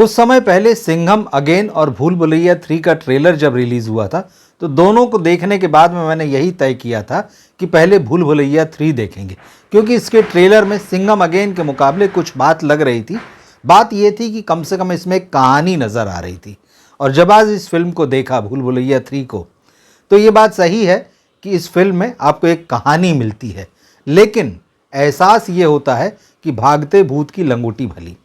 कुछ समय पहले सिंघम अगेन और भूल भुलैया 3 का ट्रेलर जब रिलीज हुआ था तो दोनों को देखने के बाद में मैंने यही तय किया था कि पहले भूल भुलैया 3 देखेंगे, क्योंकि इसके ट्रेलर में सिंघम अगेन के मुकाबले कुछ बात लग रही थी। बात ये थी कि कम से कम इसमें एक कहानी नज़र आ रही थी। और जब आज इस फिल्म को देखा भूल भुलैया 3 को, तो ये बात सही है कि इस फिल्म में आपको एक कहानी मिलती है, लेकिन एहसास ये होता है कि भागते भूत की लंगोटी भली।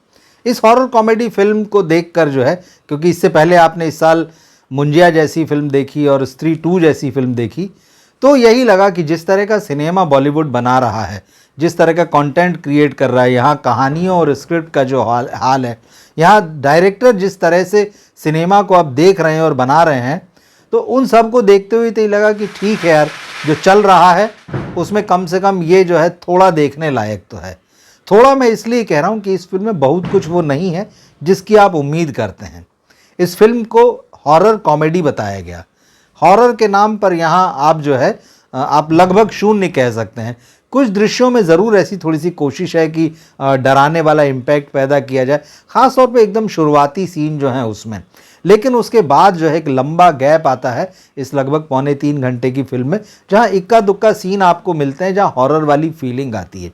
इस हॉरर कॉमेडी फिल्म को देखकर जो है, क्योंकि इससे पहले आपने इस साल मुंजिया जैसी फिल्म देखी और स्त्री 2 जैसी फिल्म देखी, तो यही लगा कि जिस तरह का सिनेमा बॉलीवुड बना रहा है, जिस तरह का कंटेंट क्रिएट कर रहा है, यहाँ कहानियों और स्क्रिप्ट का जो हाल है, यहाँ डायरेक्टर जिस तरह से सिनेमा को आप देख रहे हैं और बना रहे हैं, तो उन सब को देखते हुए तो ये लगा कि ठीक है यार, जो चल रहा है उसमें कम से कम ये जो है थोड़ा देखने लायक तो है। थोड़ा मैं इसलिए कह रहा हूँ कि इस फिल्म में बहुत कुछ वो नहीं है जिसकी आप उम्मीद करते हैं। इस फिल्म को हॉरर कॉमेडी बताया गया। हॉरर के नाम पर यहाँ आप जो है आप लगभग शून्य कह सकते हैं। कुछ दृश्यों में ज़रूर ऐसी थोड़ी सी कोशिश है कि डराने वाला इम्पैक्ट पैदा किया जाए, ख़ास तौर पे एकदम शुरुआती सीन जो है उसमें। लेकिन उसके बाद जो है एक लंबा गैप आता है इस लगभग 2.25 घंटे की फिल्म में, जहाँ इक्का दुक्का सीन आपको मिलते हैं जहाँ हॉरर वाली फीलिंग आती है,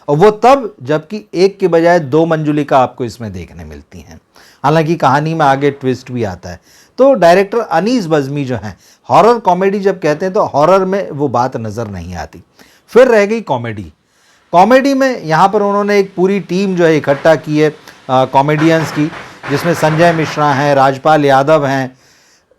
और वो तब जबकि एक के बजाय 2 मंजुलिका आपको इसमें देखने मिलती हैं। हालांकि कहानी में आगे ट्विस्ट भी आता है। तो डायरेक्टर अनीस बज़्मी जो हैं, हॉरर कॉमेडी जब कहते हैं तो हॉरर में वो बात नज़र नहीं आती। फिर रह गई कॉमेडी। कॉमेडी में यहाँ पर उन्होंने एक पूरी टीम जो है इकट्ठा की है कॉमेडियंस की, जिसमें संजय मिश्रा हैं, राजपाल यादव हैं,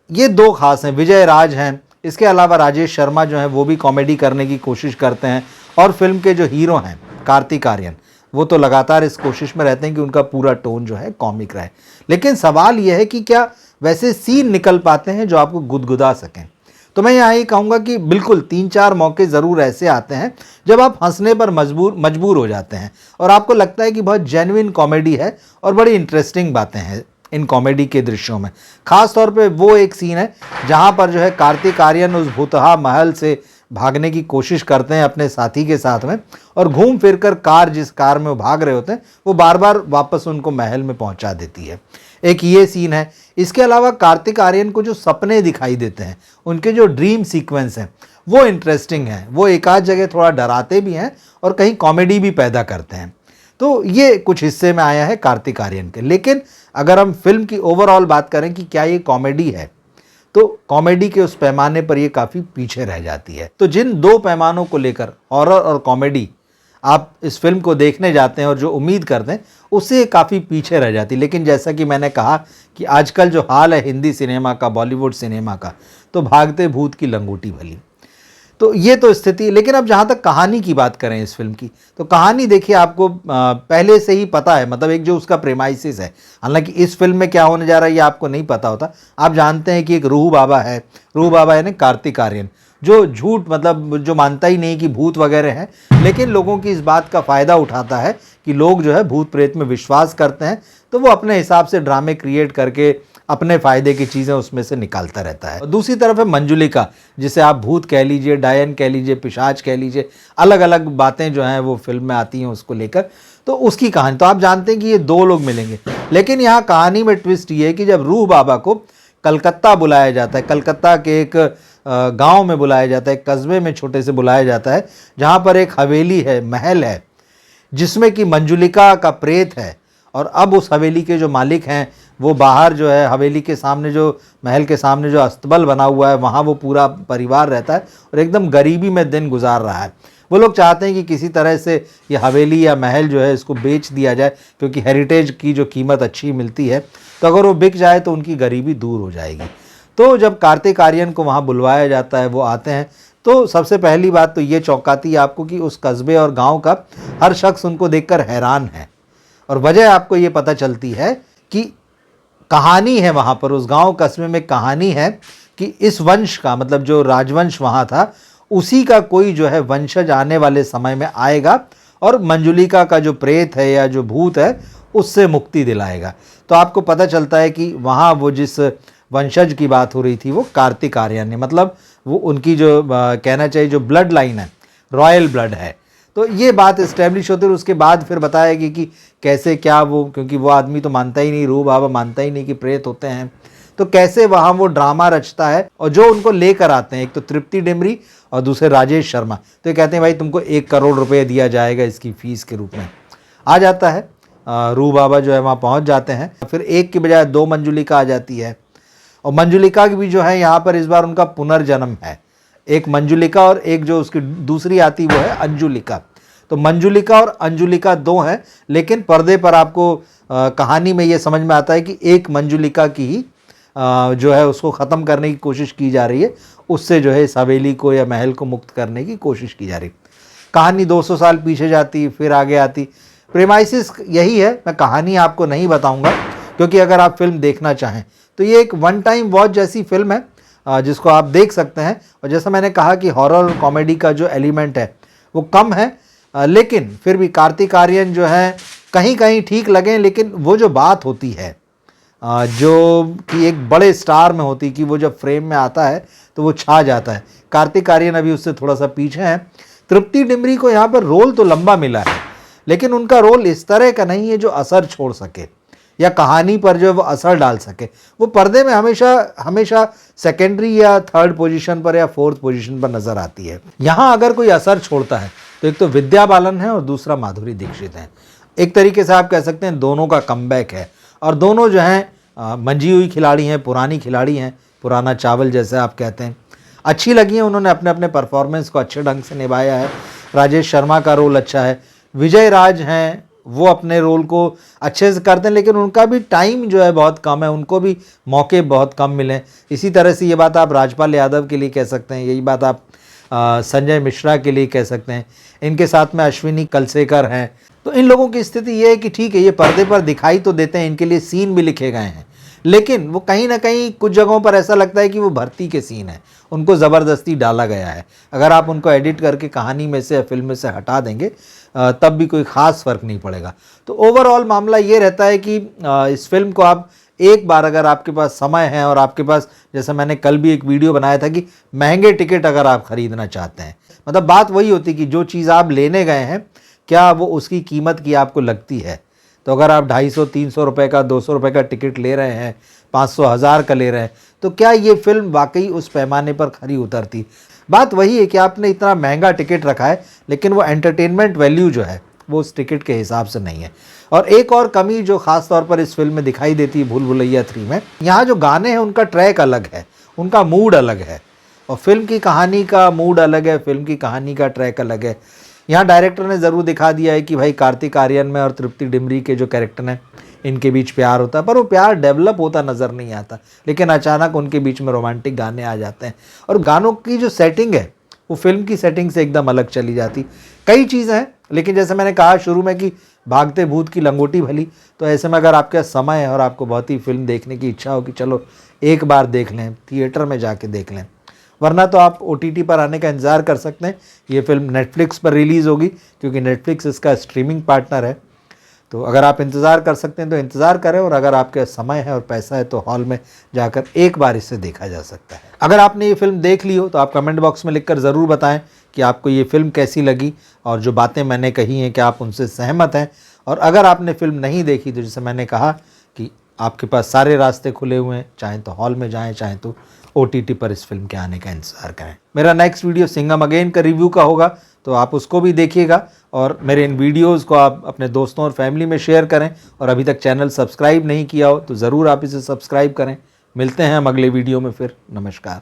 ये 2 खास हैं, विजय राज हैं। इसके अलावा राजेश शर्मा जो हैं वो भी कॉमेडी करने की कोशिश करते हैं, और फिल्म के जो हीरो हैं कार्तिक आर्यन, वो तो लगातार इस कोशिश में रहते हैं कि उनका पूरा टोन जो है कॉमिक रहे। लेकिन सवाल यह है कि क्या वैसे सीन निकल पाते हैं जो आपको गुदगुदा सकें। तो मैं यहाँ ये कहूँगा कि बिल्कुल 3-4 मौके ज़रूर ऐसे आते हैं जब आप हंसने पर मजबूर हो जाते हैं और आपको लगता है कि बहुत जेन्युइन कॉमेडी है और बड़ी इंटरेस्टिंग बातें हैं इन कॉमेडी के दृश्यों में। ख़ास तौर पे वो एक सीन है जहाँ पर जो है कार्तिक आर्यन उस भूतहा महल से भागने की कोशिश करते हैं अपने साथी के साथ में, और घूम फिर कर जिस कार में वो भाग रहे होते हैं वो बार बार वापस उनको महल में पहुंचा देती है। एक ये सीन है। इसके अलावा कार्तिक आर्यन को जो सपने दिखाई देते हैं, उनके जो ड्रीम सीक्वेंस हैं, वो इंटरेस्टिंग हैं। वो एक आध जगह थोड़ा डराते भी हैं और कहीं कॉमेडी भी पैदा करते हैं। तो ये कुछ हिस्से में आया है कार्तिक आर्यन के। लेकिन अगर हम फिल्म की ओवरऑल बात करें कि क्या ये कॉमेडी है, तो कॉमेडी के उस पैमाने पर ये काफ़ी पीछे रह जाती है। तो जिन 2 पैमानों को लेकर हॉरर और कॉमेडी आप इस फिल्म को देखने जाते हैं और जो उम्मीद करते हैं, उससे काफ़ी पीछे रह जाती है। लेकिन जैसा कि मैंने कहा कि आजकल जो हाल है हिंदी सिनेमा का, बॉलीवुड सिनेमा का, तो भागते भूत की लंगोटी भली, तो ये तो स्थिति। लेकिन अब जहाँ तक कहानी की बात करें इस फिल्म की, तो कहानी देखिए आपको पहले से ही पता है, मतलब एक जो उसका प्रेमाइसिस है। हालांकि इस फिल्म में क्या होने जा रहा है ये आपको नहीं पता होता। आप जानते हैं कि एक रूह बाबा है, रूह बाबा यानी कार्तिक आर्यन, जो झूठ मतलब जो मानता ही नहीं कि भूत वगैरह हैं, लेकिन लोगों की इस बात का फ़ायदा उठाता है कि लोग जो है भूत प्रेत में विश्वास करते हैं, तो वो अपने हिसाब से ड्रामे क्रिएट करके अपने फ़ायदे की चीज़ें उसमें से निकालता रहता है। और दूसरी तरफ है मंजुलिका, जिसे आप भूत कह लीजिए, डायन कह लीजिए, पिशाच कह लीजिए, अलग अलग बातें जो हैं वो फिल्म में आती हैं उसको लेकर। तो उसकी कहानी तो आप जानते हैं कि ये 2 लोग मिलेंगे। लेकिन यहाँ कहानी में ट्विस्ट ये है कि जब रूह बाबा को कलकत्ता बुलाया जाता है, कलकत्ता के एक गांव में बुलाया जाता है, एक कस्बे में छोटे से बुलाया जाता है, जहाँ पर एक हवेली है, महल है, जिसमें कि मंजुलिका का प्रेत है। और अब उस हवेली के जो मालिक हैं वो बाहर जो है हवेली के सामने, जो महल के सामने जो अस्तबल बना हुआ है, वहाँ वो पूरा परिवार रहता है और एकदम गरीबी में दिन गुजार रहा है। वो लोग चाहते हैं कि किसी तरह से ये हवेली या महल जो है इसको बेच दिया जाए, क्योंकि हेरिटेज की जो कीमत अच्छी मिलती है, तो अगर वो बिक जाए तो उनकी गरीबी दूर हो जाएगी। तो जब कार्तिक आर्यन को वहाँ बुलवाया जाता है, वो आते हैं, तो सबसे पहली बात तो ये चौंकाती है आपको कि उस कस्बे और गाँव का हर शख्स उनको देखकर हैरान है। और वजह आपको ये पता चलती है कि कहानी है वहाँ पर, उस गांव कस्बे में कहानी है कि इस वंश का, मतलब जो राजवंश वहाँ था, उसी का कोई जो है वंशज आने वाले समय में आएगा और मंजुलिका का जो प्रेत है या जो भूत है उससे मुक्ति दिलाएगा। तो आपको पता चलता है कि वहाँ वो जिस वंशज की बात हो रही थी वो कार्तिक आर्यन ने, मतलब वो उनकी जो कहना चाहिए जो ब्लड लाइन है, रॉयल ब्लड है। तो ये बात इस्टेब्लिश होती है। उसके बाद फिर बताएगी कि कैसे क्या वो, क्योंकि वो आदमी तो मानता ही नहीं, रूह बाबा मानता ही नहीं कि प्रेत होते हैं, तो कैसे वहाँ वो ड्रामा रचता है। और जो उनको लेकर आते हैं, एक तो तृप्ति डिमरी और दूसरे राजेश शर्मा, तो ये कहते हैं भाई तुमको 1 करोड़ रुपये दिया जाएगा इसकी फ़ीस के रूप में। आ जाता है रूह बाबा जो है वहाँ पहुँच जाते हैं, फिर 1 की बजाय 2 मंजुलिका आ जाती है। और मंजुलिका की भी जो है यहाँ पर इस बार उनका पुनर्जन्म है। एक मंजुलिका और एक जो उसकी दूसरी आती वो है अंजुलिका। तो मंजुलिका और अंजुलिका 2 हैं, लेकिन पर्दे पर आपको कहानी में ये समझ में आता है कि एक मंजुलिका की ही जो है उसको ख़त्म करने की कोशिश की जा रही है, उससे जो है इस हवेली को या महल को मुक्त करने की कोशिश की जा रही। कहानी 200 साल पीछे जाती, फिर आगे आती। प्रेमाइसिस यही है, मैं कहानी आपको नहीं बताऊंगा, क्योंकि अगर आप फिल्म देखना चाहें तो ये एक वन टाइम वॉच जैसी फिल्म है जिसको आप देख सकते हैं। और जैसा मैंने कहा कि हॉरर और कॉमेडी का जो एलिमेंट है वो कम है, लेकिन फिर भी कार्तिक आर्यन जो है कहीं कहीं ठीक लगे, लेकिन वो जो बात होती है जो कि एक बड़े स्टार में होती कि वो जब फ्रेम में आता है तो वो छा जाता है। कार्तिक आर्यन अभी उससे थोड़ा सा पीछे हैं। तृप्ति डिमरी को यहाँ पर रोल तो लंबा मिला है, लेकिन उनका रोल इस तरह का नहीं है जो असर छोड़ सके या कहानी पर जो वो असर डाल सके। वो पर्दे में हमेशा हमेशा सेकेंडरी या 3rd पोजीशन पर या 4th पोजीशन पर नज़र आती है। यहाँ अगर कोई असर छोड़ता है तो एक तो विद्या बालन है और दूसरा माधुरी दीक्षित है। एक तरीके से आप कह सकते हैं दोनों का कमबैक है, और दोनों जो हैं मंजी हुई खिलाड़ी हैं, पुरानी खिलाड़ी हैं, पुराना चावल जैसे आप कहते हैं। अच्छी लगी हैं, उन्होंने अपने अपने परफॉर्मेंस को अच्छे ढंग से निभाया है। राजेश शर्मा का रोल अच्छा है, विजय राज हैं वो अपने रोल को अच्छे से करते हैं, लेकिन उनका भी टाइम जो है बहुत कम है, उनको भी मौके बहुत कम मिले। इसी तरह से ये बात आप राजपाल यादव के लिए कह सकते हैं, यही बात आप संजय मिश्रा के लिए कह सकते हैं। इनके साथ में अश्विनी कलसेकर हैं। तो इन लोगों की स्थिति ये है कि ठीक है, ये पर्दे पर दिखाई तो देते हैं, इनके लिए सीन भी लिखे गए हैं, लेकिन वो कहीं ना कहीं कुछ जगहों पर ऐसा लगता है कि वो भर्ती के सीन है, उनको ज़बरदस्ती डाला गया है। अगर आप उनको एडिट करके कहानी में से या फिल्म में से हटा देंगे तब भी कोई ख़ास फ़र्क नहीं पड़ेगा। तो ओवरऑल मामला ये रहता है कि इस फिल्म को आप एक बार, अगर आपके पास समय है और आपके पास, जैसे मैंने कल भी एक वीडियो बनाया था कि महंगे टिकट अगर आप ख़रीदना चाहते हैं, मतलब बात वही होती कि जो चीज़ आप लेने गए हैं क्या वो उसकी कीमत की आपको लगती है। तो अगर आप 250-300 रुपये का, 200 रुपये का टिकट ले रहे हैं, 500-1000 का ले रहे हैं, तो क्या ये फिल्म वाकई उस पैमाने पर खरी उतरती। बात वही है कि आपने इतना महंगा टिकट रखा है, लेकिन वो एंटरटेनमेंट वैल्यू जो है वो उस टिकट के हिसाब से नहीं है। और एक और कमी जो ख़ास तौर पर इस फिल्म में दिखाई देती है भूल भुलैया 3 में, यहाँ जो गाने हैं उनका ट्रैक अलग है, उनका मूड अलग है, और फिल्म की कहानी का मूड अलग है, फिल्म की कहानी का ट्रैक अलग है। यहाँ डायरेक्टर ने ज़रूर दिखा दिया है कि भाई कार्तिक आर्यन में और तृप्ति डिमरी के जो कैरेक्टर हैं इनके बीच प्यार होता है, पर वो प्यार डेवलप होता नज़र नहीं आता, लेकिन अचानक उनके बीच में रोमांटिक गाने आ जाते हैं। और गानों की जो सेटिंग है वो फिल्म की सेटिंग से एकदम अलग चली जाती। कई चीज़ें हैं, लेकिन जैसे मैंने कहा शुरू में कि भागते भूत की लंगोटी भली, तो ऐसे में अगर आपके समय है और आपको बहुत ही फिल्म देखने की इच्छा हो कि चलो एक बार देख लें, थिएटर में जाके देख लें, वरना तो आप OTT पर आने का इंतज़ार कर सकते हैं। ये फिल्म नेटफ्लिक्स पर रिलीज़ होगी, क्योंकि नेटफ्लिक्स इसका स्ट्रीमिंग पार्टनर है। तो अगर आप इंतज़ार कर सकते हैं तो इंतज़ार करें, और अगर आपके समय है और पैसा है तो हॉल में जाकर एक बार इसे देखा जा सकता है। अगर आपने ये फिल्म देख ली हो तो आप कमेंट बॉक्स में लिखकर ज़रूर बताएं कि आपको ये फिल्म कैसी लगी, और जो बातें मैंने कही हैं क्या आप उनसे सहमत हैं। और अगर आपने फिल्म नहीं देखी तो जैसे मैंने कहा कि आपके पास सारे रास्ते खुले हुए हैं, चाहें तो हॉल में जाएँ, चाहें तो OTT पर इस फिल्म के आने का इंतज़ार करें। मेरा नेक्स्ट वीडियो सिंघम अगेन का रिव्यू का होगा, तो आप उसको भी देखिएगा, और मेरे इन वीडियोज़ को आप अपने दोस्तों और फैमिली में शेयर करें। और अभी तक चैनल सब्सक्राइब नहीं किया हो तो ज़रूर आप इसे सब्सक्राइब करें। मिलते हैं हम अगले वीडियो में फिर। नमस्कार।